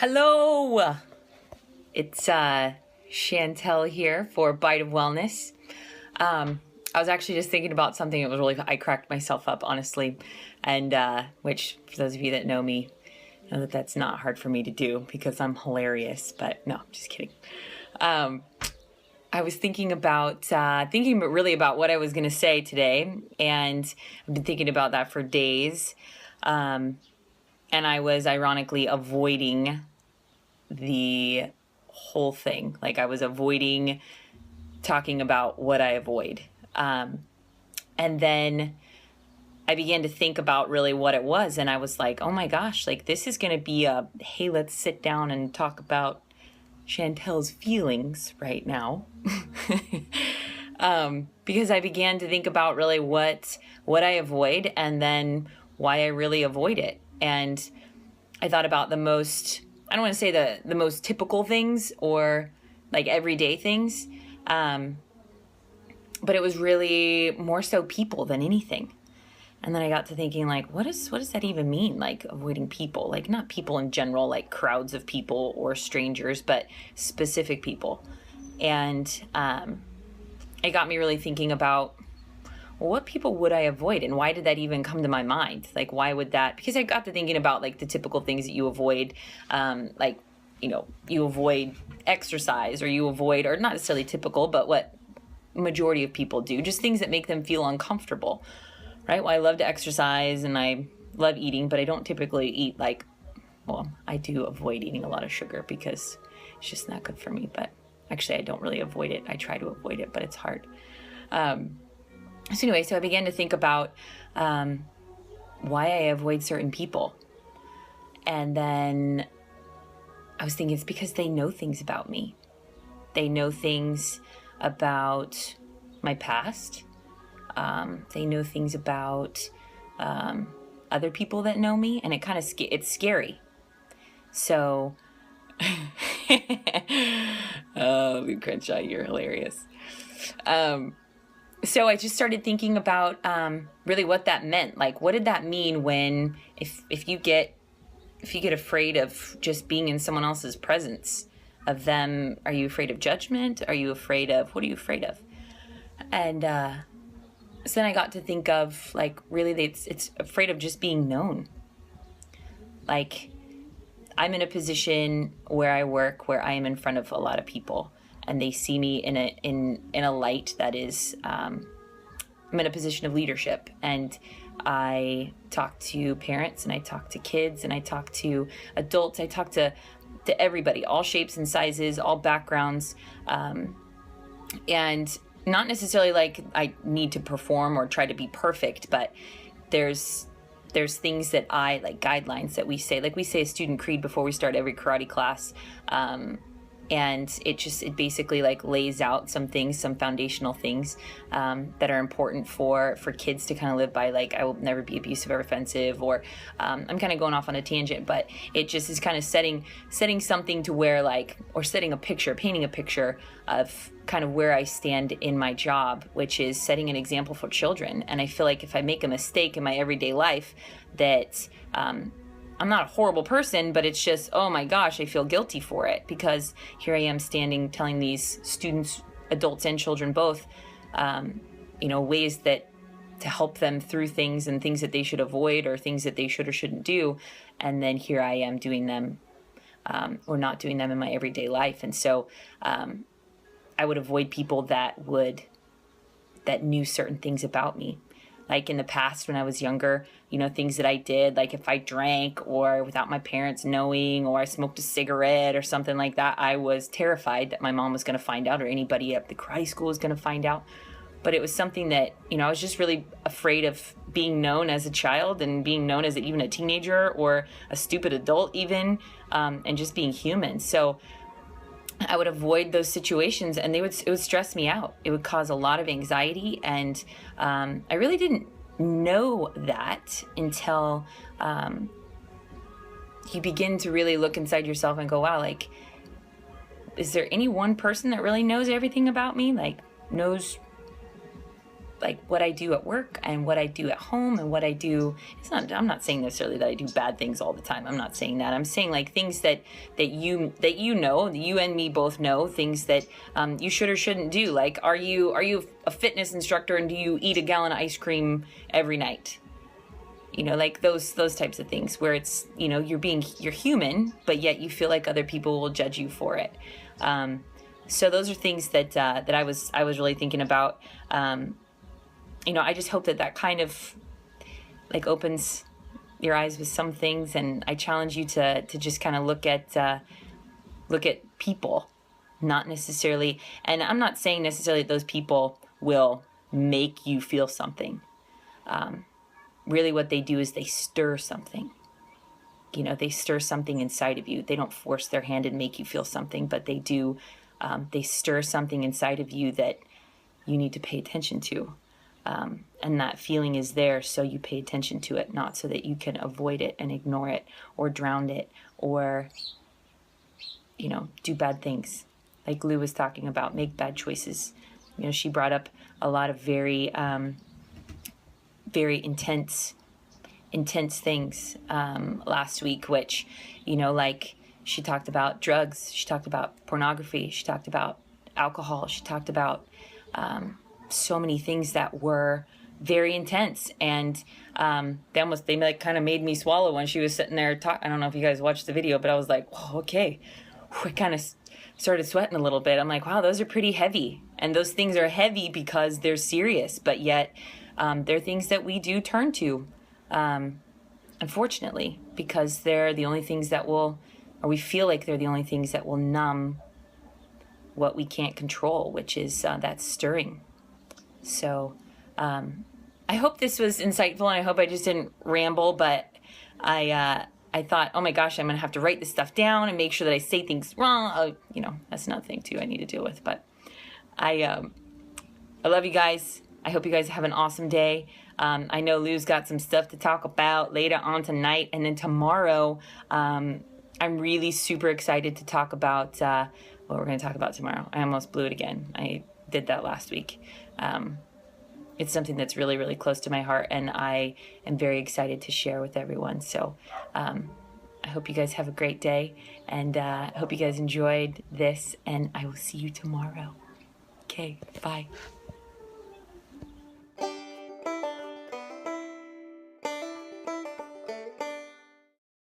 Hello! It's Chantel here for Bite of Wellness. I was actually just thinking about something that was really, I cracked myself up, honestly. And which, for those of you that know me, know that that's not hard for me to do because I'm hilarious. But no, just kidding. I was thinking really about what I was going to say today. And I've been thinking about that for days. And I was ironically avoiding the whole thing. Like I was avoiding talking about what I avoid. And then I began to think about really what it was. And I was like, oh my gosh, like this is going to be hey, let's sit down and talk about Chantel's feelings right now. Because I began to think about really what I avoid and then why I really avoid it. And I thought about I don't want to say the most typical things or like everyday things, but it was really more so people than anything. And then I got to thinking, like, what does that even mean? Like avoiding people, like not people in general, like crowds of people or strangers, but specific people. And it got me really thinking about, well, what people would I avoid, and why did that even come to my mind? Like, why would that? Because I got to thinking about like the typical things that you avoid, like, you avoid exercise, or you avoid, or not necessarily typical, but what majority of people do, just things that make them feel uncomfortable, right? Well, I love to exercise and I love eating, but I don't typically eat I do avoid eating a lot of sugar because it's just not good for me. But actually, I don't really avoid it. I try to avoid it, but it's hard. So anyway, so I began to think about why I avoid certain people. And then I was thinking it's because they know things about me. They know things about my past. They know things about other people that know me, and it's scary. So, oh, Lou Crenshaw, you're hilarious. So I just started thinking about really what that meant. Like, what did that mean when if you get afraid of just being in someone else's presence, of them? Are you afraid of judgment? What are you afraid of? And so then I got to think of like really it's afraid of just being known. Like I'm in a position where I work where I am in front of a lot of people. And they see me in a light that is, I'm in a position of leadership, and I talk to parents, and I talk to kids, and I talk to adults. I talk to everybody, all shapes and sizes, all backgrounds, and not necessarily like I need to perform or try to be perfect, but there's things that I like, guidelines that we say a student creed before we start every karate class. And it basically like lays out some foundational things that are important for kids to kind of live by. Like, I will never be abusive or offensive, or I'm kind of going off on a tangent, but it just is kind of setting something to where like, or painting a picture of kind of where I stand in my job, which is setting an example for children. And I feel like if I make a mistake in my everyday life, that I'm not a horrible person, but it's just, oh my gosh, I feel guilty for it, because here I am standing telling these students, adults and children both, ways that to help them through things, and things that they should avoid, or things that they should or shouldn't do. And then here I am doing them, or not doing them in my everyday life. And so I would avoid people that knew certain things about me. Like in the past when I was younger, things that I did, like if I drank or without my parents knowing, or I smoked a cigarette or something like that, I was terrified that my mom was going to find out, or anybody at the karate school was going to find out. But it was something that, I was just really afraid of being known as a child, and being known as even a teenager or a stupid adult even, and just being human. So I would avoid those situations, and it would stress me out. It would cause a lot of anxiety, and I really didn't know that until you begin to really look inside yourself and go, wow, like, is there any one person that really knows everything about me? Like, knows like what I do at work and what I do at home and what I do. I'm not saying necessarily that I do bad things all the time. I'm not saying that. I'm saying like things that you know, you and me both know, things that you should or shouldn't do. Like, are you a fitness instructor and do you eat a gallon of ice cream every night? You know, like those types of things where it's, you know, you're human, but yet you feel like other people will judge you for it. So those are things that I was really thinking about. You know, I just hope that kind of like opens your eyes with some things, and I challenge you to just kind of look at people, not necessarily. And I'm not saying necessarily that those people will make you feel something. Really what they do is they stir something. You know, they stir something inside of you. They don't force their hand and make you feel something, but they do. They stir something inside of you that you need to pay attention to. And that feeling is there so you pay attention to it, not so that you can avoid it and ignore it or drown it or, you know, do bad things. Like Lou was talking about, make bad choices. You know, she brought up a lot of very intense things last week, which, you know, like she talked about drugs, she talked about pornography, she talked about alcohol, she talked about so many things that were very intense, and they like kind of made me swallow when she was sitting there talking. I don't know if you guys watched the video, but I was like, oh, okay. I kind of started sweating a little bit. I'm like, wow, those are pretty heavy, and those things are heavy because they're serious, but yet they're things that we do turn to, unfortunately, because they're the only things that will, or we feel like they're the only things that will numb what we can't control, which is that stirring. So I hope this was insightful, and I hope I just didn't ramble, but I thought, oh my gosh, I'm going to have to write this stuff down and make sure that I say things wrong. You know, that's another thing too I need to deal with, but I love you guys. I hope you guys have an awesome day. I know Lou's got some stuff to talk about later on tonight, and then tomorrow, I'm really super excited to talk about what we're going to talk about tomorrow. I almost blew it again. I did that last week. It's something that's really, really close to my heart, and I am very excited to share with everyone. So I hope you guys have a great day, and I hope you guys enjoyed this, and I will see you tomorrow. Okay, bye.